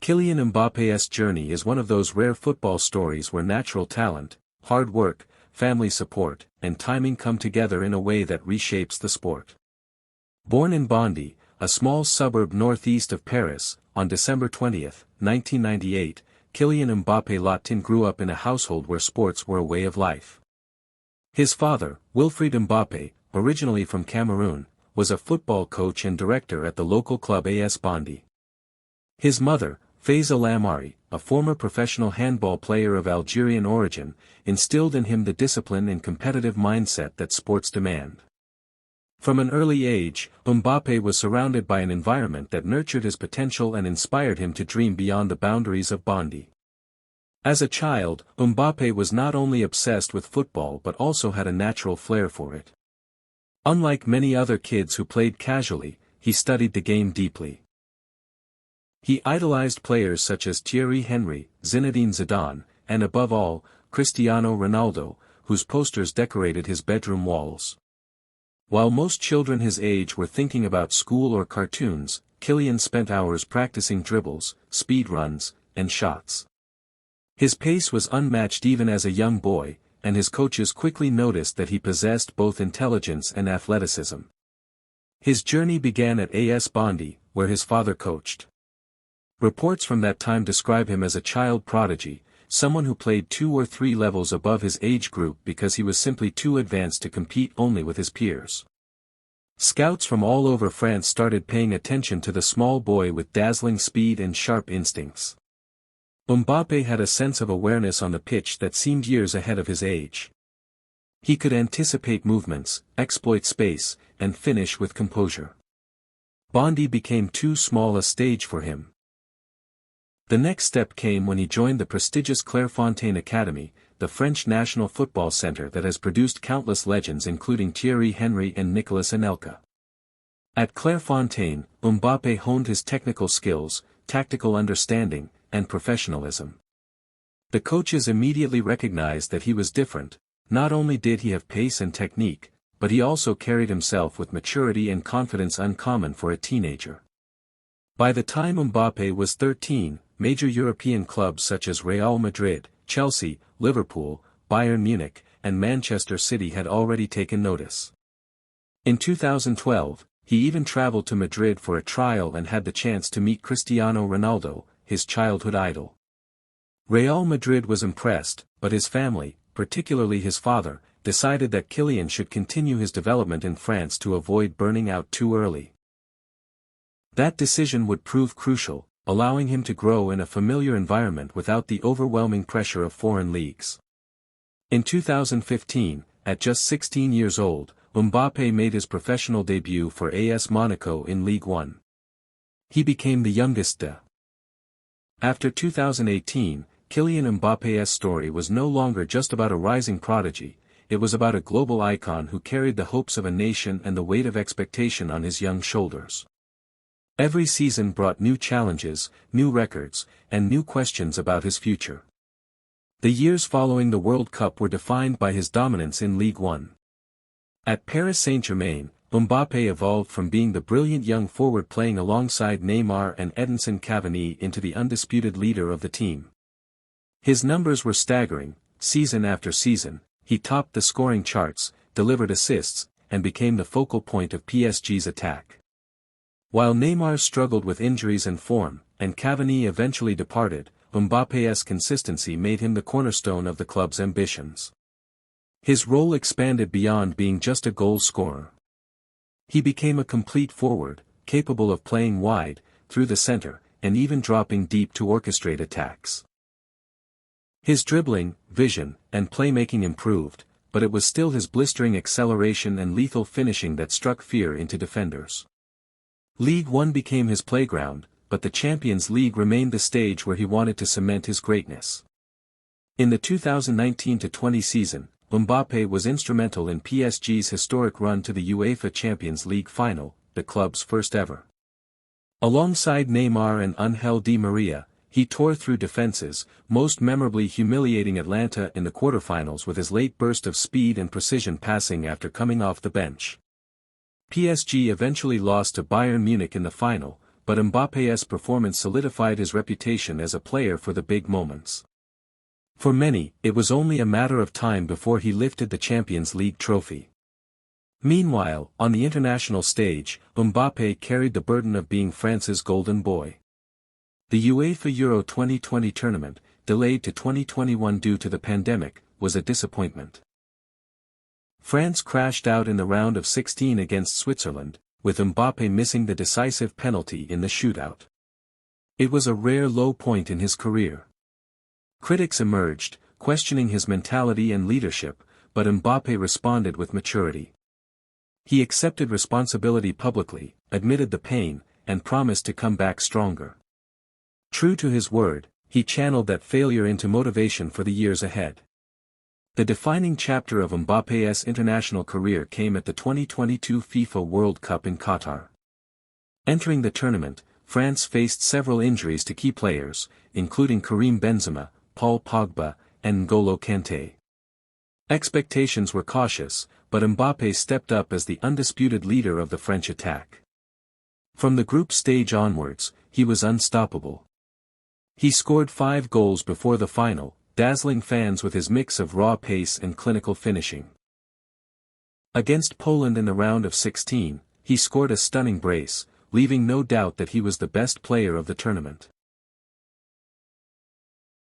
Kylian Mbappe's journey is one of those rare football stories where natural talent, hard work, family support, and timing come together in a way that reshapes the sport. Born in Bondy, a small suburb northeast of Paris, on December 20, 1998, Kylian Mbappé Latin grew up in a household where sports were a way of life. His father, Wilfried Mbappé, originally from Cameroon, was a football coach and director at the local club AS Bondy. His mother, Faiza Lamari, a former professional handball player of Algerian origin, instilled in him the discipline and competitive mindset that sports demand. From an early age, Mbappé was surrounded by an environment that nurtured his potential and inspired him to dream beyond the boundaries of Bondy. As a child, Mbappé was not only obsessed with football but also had a natural flair for it. Unlike many other kids who played casually, he studied the game deeply. He idolized players such as Thierry Henry, Zinedine Zidane, and above all, Cristiano Ronaldo, whose posters decorated his bedroom walls. While most children his age were thinking about school or cartoons, Kylian spent hours practicing dribbles, speed runs, and shots. His pace was unmatched even as a young boy, and his coaches quickly noticed that he possessed both intelligence and athleticism. His journey began at AS Bondy, where his father coached. Reports from that time describe him as a child prodigy, someone who played 2 or 3 levels above his age group because he was simply too advanced to compete only with his peers. Scouts from all over France started paying attention to the small boy with dazzling speed and sharp instincts. Mbappé had a sense of awareness on the pitch that seemed years ahead of his age. He could anticipate movements, exploit space, and finish with composure. Bondy became too small a stage for him. The next step came when he joined the prestigious Clairefontaine Academy, the French national football center that has produced countless legends including Thierry Henry and Nicolas Anelka. At Clairefontaine, Mbappé honed his technical skills, tactical understanding, and professionalism. The coaches immediately recognized that he was different. Not only did he have pace and technique, but he also carried himself with maturity and confidence uncommon for a teenager. By the time Mbappé was 13, major European clubs such as Real Madrid, Chelsea, Liverpool, Bayern Munich, and Manchester City had already taken notice. In 2012, he even traveled to Madrid for a trial and had the chance to meet Cristiano Ronaldo, his childhood idol. Real Madrid was impressed, but his family, particularly his father, decided that Kylian should continue his development in France to avoid burning out too early. That decision would prove crucial, allowing him to grow in a familiar environment without the overwhelming pressure of foreign leagues. In 2015, at just 16 years old, Mbappé made his professional debut for AS Monaco in Ligue 1. He became the youngest de. After 2018, Kylian Mbappé's story was no longer just about a rising prodigy, it was about a global icon who carried the hopes of a nation and the weight of expectation on his young shoulders. Every season brought new challenges, new records, and new questions about his future. The years following the World Cup were defined by his dominance in Ligue 1. At Paris Saint-Germain, Mbappé evolved from being the brilliant young forward playing alongside Neymar and Edinson Cavani into the undisputed leader of the team. His numbers were staggering. Season after season, he topped the scoring charts, delivered assists, and became the focal point of PSG's attack. While Neymar struggled with injuries and form, and Cavani eventually departed, Mbappé's consistency made him the cornerstone of the club's ambitions. His role expanded beyond being just a goal scorer. He became a complete forward, capable of playing wide, through the center, and even dropping deep to orchestrate attacks. His dribbling, vision, and playmaking improved, but it was still his blistering acceleration and lethal finishing that struck fear into defenders. Ligue 1 became his playground, but the Champions League remained the stage where he wanted to cement his greatness. In the 2019-20 season, Mbappé was instrumental in PSG's historic run to the UEFA Champions League final, the club's first ever. Alongside Neymar and Ángel Di Maria, he tore through defenses, most memorably humiliating Atlanta in the quarterfinals with his late burst of speed and precision passing after coming off the bench. PSG eventually lost to Bayern Munich in the final, but Mbappé's performance solidified his reputation as a player for the big moments. For many, it was only a matter of time before he lifted the Champions League trophy. Meanwhile, on the international stage, Mbappé carried the burden of being France's golden boy. The UEFA Euro 2020 tournament, delayed to 2021 due to the pandemic, was a disappointment. France crashed out in the round of 16 against Switzerland, with Mbappé missing the decisive penalty in the shootout. It was a rare low point in his career. Critics emerged, questioning his mentality and leadership, but Mbappé responded with maturity. He accepted responsibility publicly, admitted the pain, and promised to come back stronger. True to his word, he channeled that failure into motivation for the years ahead. The defining chapter of Mbappé's international career came at the 2022 FIFA World Cup in Qatar. Entering the tournament, France faced several injuries to key players, including Karim Benzema, Paul Pogba, and N'Golo Kanté. Expectations were cautious, but Mbappé stepped up as the undisputed leader of the French attack. From the group stage onwards, he was unstoppable. He scored 5 goals before the final, dazzling fans with his mix of raw pace and clinical finishing. Against Poland in the round of 16, he scored a stunning brace, leaving no doubt that he was the best player of the tournament.